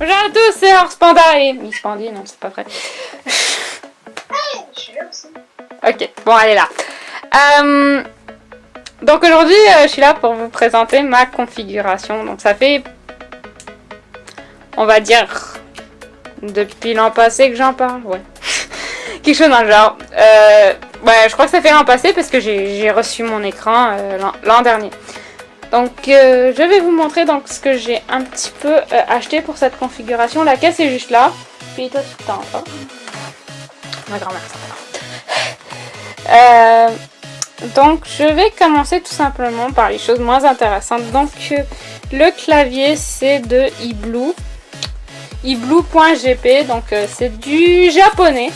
Bonjour à tous, c'est Horse Panda et Miss Pandy, non c'est pas vrai. Je suis là aussi. Ok, bon elle est là. Donc aujourd'hui je suis là pour vous présenter ma configuration. Donc ça fait, on va dire, depuis l'an passé que j'en parle, ouais. Quelque chose dans le genre. Ouais, je crois que ça fait l'an passé parce que j'ai reçu mon écran l'an dernier. Donc je vais vous montrer donc ce que j'ai un petit peu acheté pour cette configuration. La caisse est juste là. Puis toi tu t'en vas. Ma grand-mère ça va. Donc je vais commencer tout simplement par les choses moins intéressantes. Donc le clavier c'est de iBlue. iBlue.gp, donc c'est du japonais.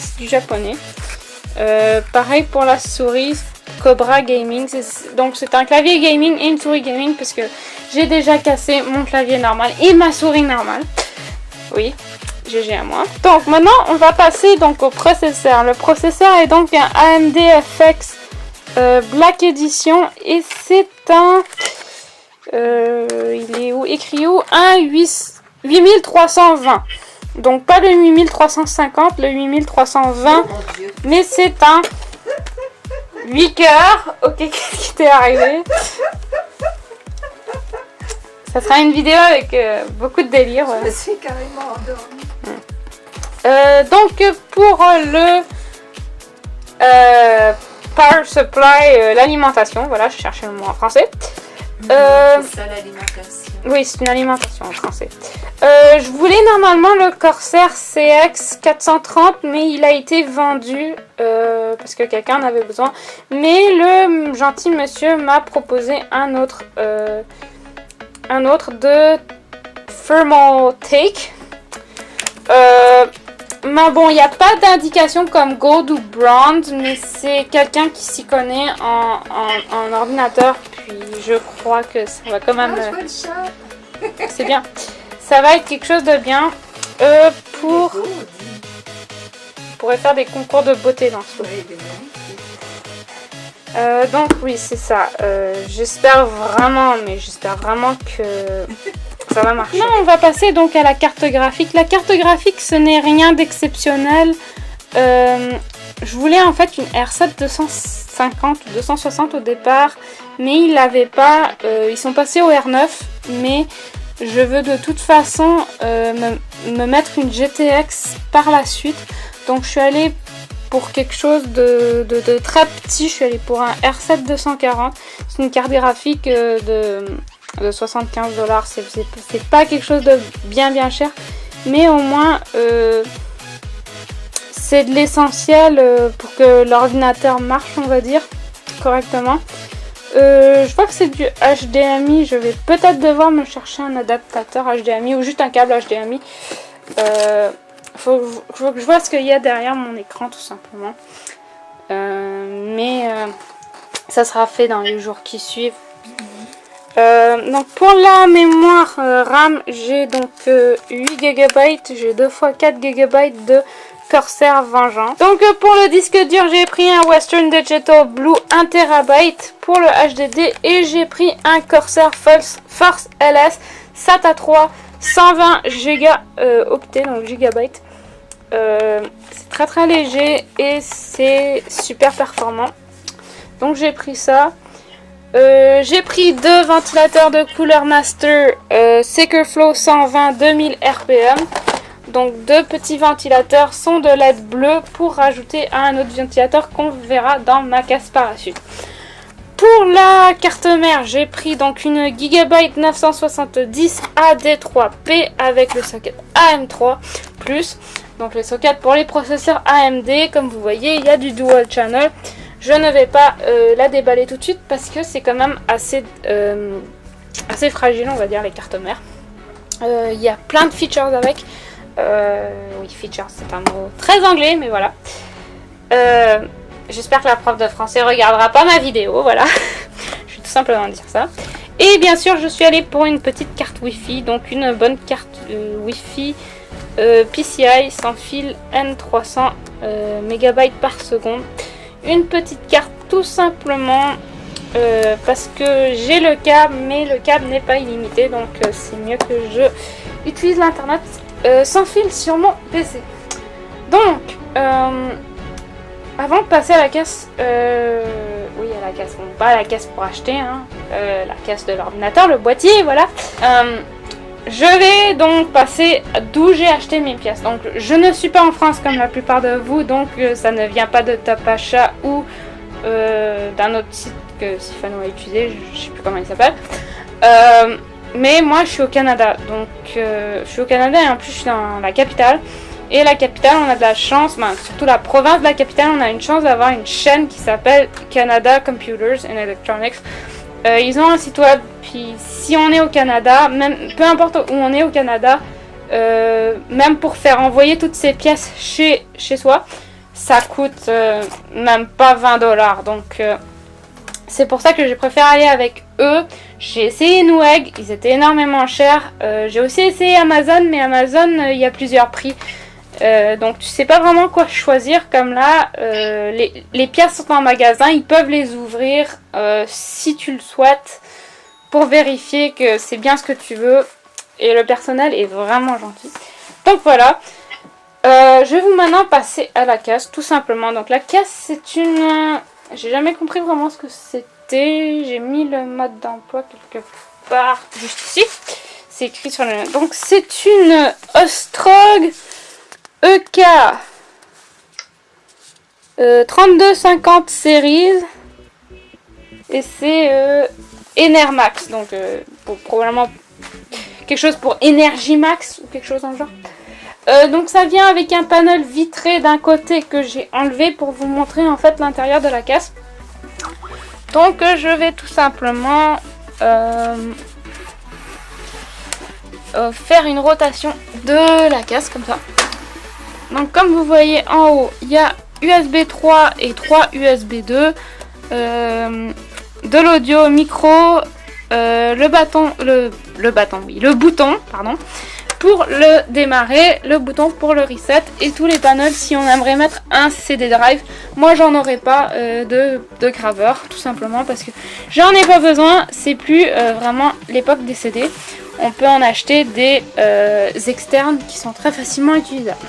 Pareil pour la souris. Cobra Gaming, donc c'est un clavier gaming et une souris gaming parce que j'ai déjà cassé mon clavier normal et ma souris normale. Oui, GG à moi. Donc maintenant on va passer donc au processeur. Le processeur est donc un AMD FX Black Edition et c'est un il est où, écrit où, un 8320. Donc pas le 8350, le 8320, mais c'est un 8 cœurs. Ok, qu'est-ce qui t'est arrivé? Ça sera une vidéo avec beaucoup de délire. Ouais. Je me suis carrément endormie. Donc pour le power supply, l'alimentation, voilà, je cherchais le mot en français. C'est ça l'alimentation. Oui, c'est une alimentation en français. Je voulais normalement le Corsair CX 430, mais il a été vendu parce que quelqu'un en avait besoin. Mais le gentil monsieur m'a proposé un autre de Thermaltake. Mais bon, il n'y a pas d'indication comme Gold ou Bronze, mais c'est quelqu'un qui s'y connaît en ordinateur. Puis je crois que ça va quand même... je vois le chat. C'est bien. Ça va être quelque chose de bien. On pourrait faire des concours de beauté dans ce jeu. Donc oui, c'est ça. J'espère vraiment que ça va marcher. Là, on va passer donc à la carte graphique. La carte graphique, ce n'est rien d'exceptionnel. Je voulais en fait une R7 250 ou 260 au départ, mais ils l'avaient pas. Ils sont passés au R9, mais je veux de toute façon me mettre une GTX par la suite. Donc je suis allée pour quelque chose de très petit. Je suis allée pour un R7 240. C'est une carte graphique de 75 $. C'est pas quelque chose de bien cher, mais au moins c'est de l'essentiel pour que l'ordinateur marche, on va dire, correctement. Je vois que c'est du HDMI. Je vais peut-être devoir me chercher un adaptateur HDMI ou juste un câble HDMI. Faut que je vois ce qu'il y a derrière mon écran, tout simplement. Mais ça sera fait dans les jours qui suivent. Donc pour la mémoire RAM, j'ai donc 8 GB. J'ai 2 x 4 GB de Corsair Vengeance. Donc pour le disque dur, j'ai pris un Western Digital Blue 1 TB pour le HDD et j'ai pris un Corsair Force LS SATA 3 120 octets, donc gigabytes. C'est très léger et c'est super performant. Donc j'ai pris ça. J'ai pris 2 ventilateurs de Cooler Master Secureflow 120 2000 RPM. Donc 2 petits ventilateurs sont de LED bleu pour rajouter à un autre ventilateur qu'on verra dans ma casse par la suite. Pour la carte mère, j'ai pris donc une Gigabyte 970 AD3P avec le socket AM3+. Donc les sockets pour les processeurs AMD, comme vous voyez, il y a du dual channel. Je ne vais pas la déballer tout de suite parce que c'est quand même assez fragile, on va dire, les cartes mères. Il y a plein de features avec. Oui, features, c'est un mot très anglais, mais voilà. J'espère que la prof de français regardera pas ma vidéo, voilà. Je vais tout simplement dire ça. Et bien sûr, je suis allée pour une petite carte Wi-Fi, donc une bonne carte Wi-Fi PCI sans fil N300 MB par seconde. Une petite carte tout simplement parce que j'ai le câble, mais le câble n'est pas illimité, donc c'est mieux que je utilise l'internet sans fil sur mon PC. Donc, avant de passer à la caisse, oui à la caisse, bon, pas la caisse pour acheter, hein, la caisse de l'ordinateur, le boîtier, voilà. Je vais donc passer d'où j'ai acheté mes pièces. Donc je ne suis pas en France comme la plupart de vous, donc ça ne vient pas de Top Achat ou d'un autre site que Sifano a utilisé, je ne sais plus comment il s'appelle. Mais moi je suis au Canada, donc je suis au Canada et en plus je suis dans la capitale. Et la capitale, on a de la chance, surtout la province de la capitale, on a une chance d'avoir une chaîne qui s'appelle Canada Computers and Electronics. Ils ont un site web, puis si on est au Canada, même peu importe où on est au Canada, même pour faire envoyer toutes ces pièces chez soi, ça coûte même pas 20$. Donc c'est pour ça que j'ai préféré aller avec eux. J'ai essayé Newegg, ils étaient énormément chers. J'ai aussi essayé Amazon, mais Amazon, il y a plusieurs prix. Donc tu sais pas vraiment quoi choisir, comme là les pièces sont en magasin, ils peuvent les ouvrir si tu le souhaites pour vérifier que c'est bien ce que tu veux, et le personnel est vraiment gentil. Donc voilà, je vais vous maintenant passer à la caisse tout simplement. Donc la caisse, c'est une... j'ai jamais compris vraiment ce que c'était, j'ai mis le mode d'emploi quelque part juste ici, c'est écrit sur le... Donc c'est une Ostrog EK 3250 Series et c'est Enermax, donc probablement quelque chose pour Energy Max ou quelque chose dans le genre. Donc ça vient avec un panel vitré d'un côté que j'ai enlevé pour vous montrer en fait l'intérieur de la caisse. Donc je vais tout simplement faire une rotation de la caisse comme ça. Donc comme vous voyez en haut, il y a USB 3 et 3 USB 2, de l'audio, micro, le bouton pour le démarrer, le bouton pour le reset et tous les panels si on aimerait mettre un CD drive. Moi j'en aurais pas de graveur, tout simplement parce que j'en ai pas besoin, c'est plus vraiment l'époque des CD. On peut en acheter des externes qui sont très facilement utilisables.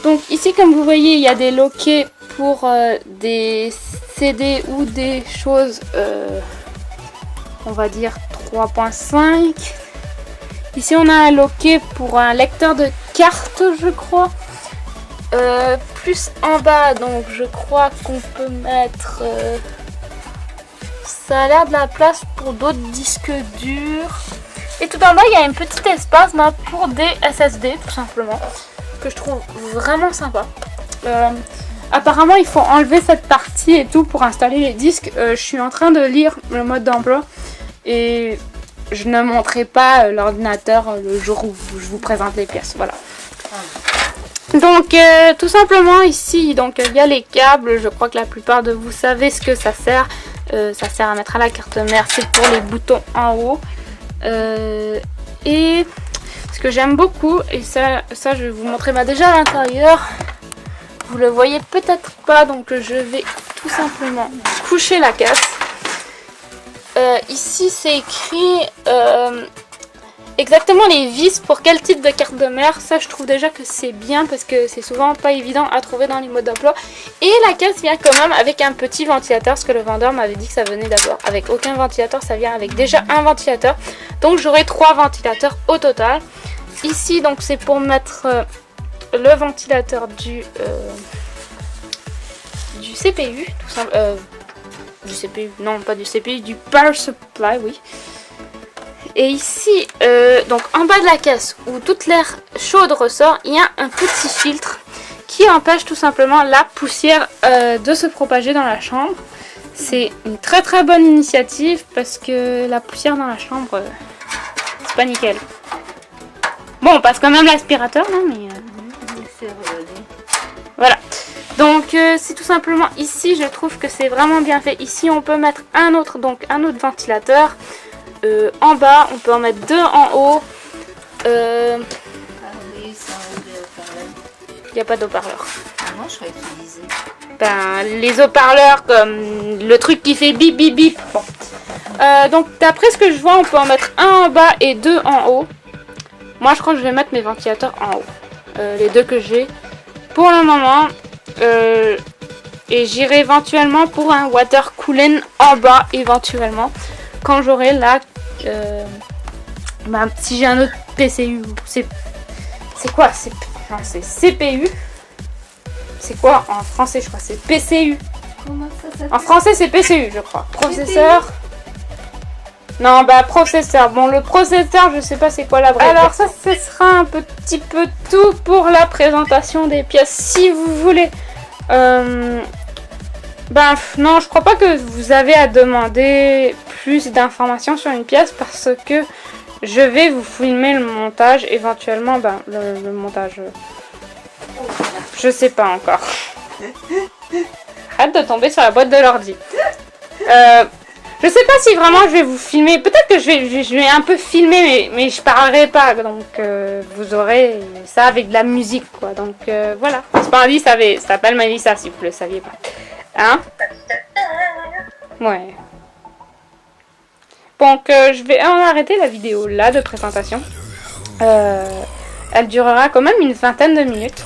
Donc ici comme vous voyez il y a des loquets pour des CD ou des choses on va dire 3.5. Ici on a un loquet pour un lecteur de cartes je crois. Plus en bas donc je crois qu'on peut mettre... ça a l'air de la place pour d'autres disques durs. Et tout en bas il y a un petit espace pour des SSD tout simplement, que je trouve vraiment sympa. Apparemment il faut enlever cette partie et tout pour installer les disques. Je suis en train de lire le mode d'emploi et je ne montrerai pas l'ordinateur le jour où je vous présente les pièces. Voilà. Donc tout simplement ici donc il y a les câbles. Je crois que la plupart de vous savez ce que ça sert. Ça sert à mettre à la carte mère. C'est pour les boutons en haut. Et ce que j'aime beaucoup, et ça je vais vous montrer déjà à l'intérieur, vous le voyez peut-être pas, donc je vais tout simplement coucher la caisse. Ici c'est écrit exactement les vis pour quel type de carte de mère. Ça je trouve déjà que c'est bien parce que c'est souvent pas évident à trouver dans les modes d'emploi. Et la caisse vient quand même avec un petit ventilateur, parce que le vendeur m'avait dit que ça venait d'abord avec aucun ventilateur, ça vient avec déjà un ventilateur. Donc j'aurai 3 ventilateurs au total. Ici donc c'est pour mettre le ventilateur du CPU, tout simplement. Du CPU, non pas du CPU, du Power Supply, oui. Et ici, donc en bas de la caisse où toute l'air chaude ressort, il y a un petit filtre qui empêche tout simplement la poussière de se propager dans la chambre. C'est une très très bonne initiative parce que la poussière dans la chambre, c'est pas nickel. Bon, on passe quand même l'aspirateur, non mais... Voilà. Donc c'est tout simplement ici, je trouve que c'est vraiment bien fait. Ici on peut mettre un autre ventilateur. En bas, on peut en mettre 2 en haut. Il n'y a pas d'haut-parleur. Moi, je serais utilisé. Ben, les haut-parleurs comme le truc qui fait bip bip bip. Bon. Donc d'après ce que je vois, on peut en mettre un en bas et 2 en haut. Moi je crois que je vais mettre mes ventilateurs en haut. Les deux que j'ai pour le moment. Et j'irai éventuellement pour un water cooling en bas éventuellement. Quand j'aurai la... si j'ai un autre PCU. C'est quoi? C'est CPU. C'est quoi en français? Je crois c'est PCU. Comment ça s'appelle? En français c'est PCU je crois. Processeur. Non bah processeur. Bon le processeur je sais pas c'est quoi la brève. Alors ça ce sera un petit peu tout pour la présentation des pièces. Si vous voulez... non je crois pas que vous avez à demander plus d'informations sur une pièce parce que je vais vous filmer le montage éventuellement. Le montage... je sais pas encore. Arrête de tomber sur la boîte de l'ordi. Je sais pas si vraiment je vais vous filmer. Peut-être que je vais un peu filmer, mais je parlerai pas. Donc vous aurez ça avec de la musique, quoi. Donc voilà. C'est pas dit, ça s'appelle Mélissa, si vous le saviez pas. Hein? Ouais. Donc je vais arrêter la vidéo là de présentation. Elle durera quand même une vingtaine de minutes.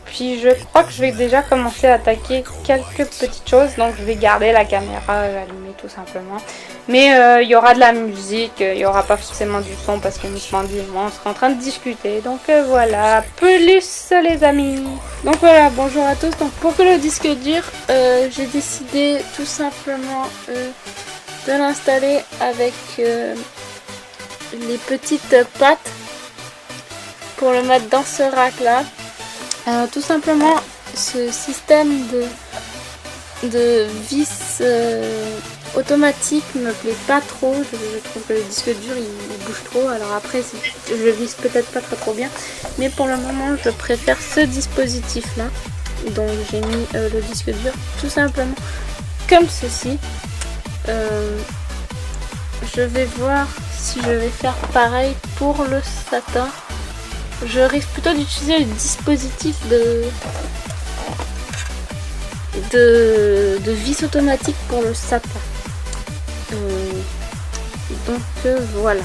Puis je crois que je vais déjà commencer à attaquer quelques petites choses. Donc je vais garder la caméra allumée tout simplement. Mais il y aura de la musique, il n'y aura pas forcément du son parce que Miss Mandy et moi on sera en train de discuter. Donc voilà, plus les amis. Donc voilà, bonjour à tous. Donc pour le disque dur, j'ai décidé tout simplement de l'installer avec les petites pattes pour le mettre dans ce rack là. Tout simplement ce système de vis automatique me plaît pas trop. Je trouve que le disque dur il bouge trop. Alors après je vise peut-être pas trop bien, mais pour le moment je préfère ce dispositif là. Donc j'ai mis le disque dur tout simplement comme ceci. Je vais voir si je vais faire pareil pour le SATA. Je risque plutôt d'utiliser le dispositif de vis automatique pour le SATA. Donc voilà.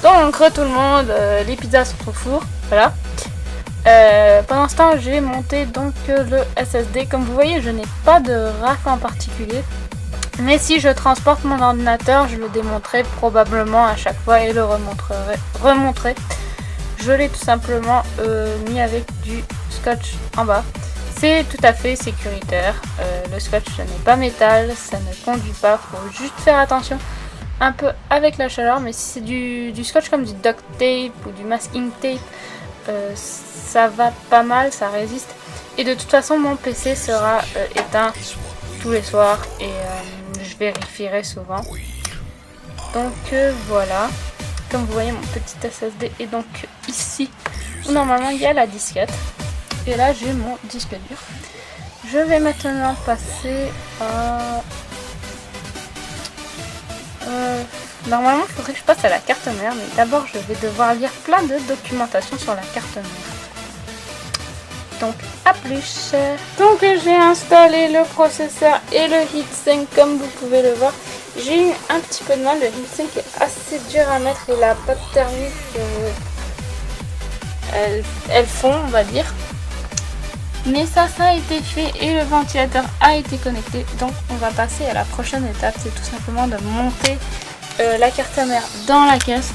Donc tout le monde, les pizzas sont au four. Voilà. Pendant ce temps, j'ai monté donc le SSD. Comme vous voyez, je n'ai pas de rack en particulier. Mais si je transporte mon ordinateur, je le démonterai probablement à chaque fois et le remonterai. Je l'ai tout simplement mis avec du scotch en bas. C'est tout à fait sécuritaire. Le scotch ce n'est pas métal, ça ne conduit pas. Il faut juste faire attention un peu avec la chaleur. Mais si c'est du scotch comme du duct tape ou du masking tape, ça va pas mal, ça résiste. Et de toute façon mon PC sera éteint tous les soirs et je vérifierai souvent. Donc voilà. Comme vous voyez, mon petit SSD est donc ici où normalement il y a la disquette. Et là j'ai mon disque dur. Je vais maintenant passer à... normalement il faudrait que je passe à la carte mère, mais d'abord je vais devoir lire plein de documentation sur la carte mère. Donc à plus. Donc j'ai installé le processeur et le heatsink comme vous pouvez le voir. J'ai eu un petit peu de mal, le heatsink est assez dur à mettre et la pâte thermique elle fond on va dire. Mais ça a été fait et le ventilateur a été connecté. Donc on va passer à la prochaine étape, c'est tout simplement de monter la carte mère dans la caisse.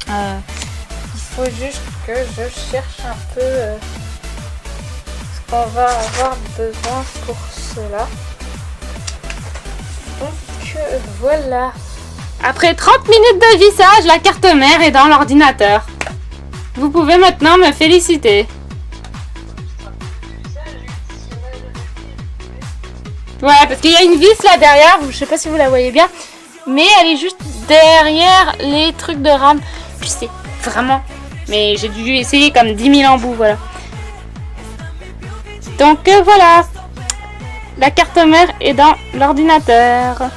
Il faut juste que je cherche un peu ce qu'on va avoir besoin pour cela. Donc voilà. Après 30 minutes de vissage, la carte mère est dans l'ordinateur. Vous pouvez maintenant me féliciter. Ouais, parce qu'il y a une vis là derrière, je sais pas si vous la voyez bien, mais elle est juste derrière les trucs de RAM. Puis c'est vraiment... Mais j'ai dû essayer comme 10 000 embouts, voilà. Donc voilà. La carte mère est dans l'ordinateur.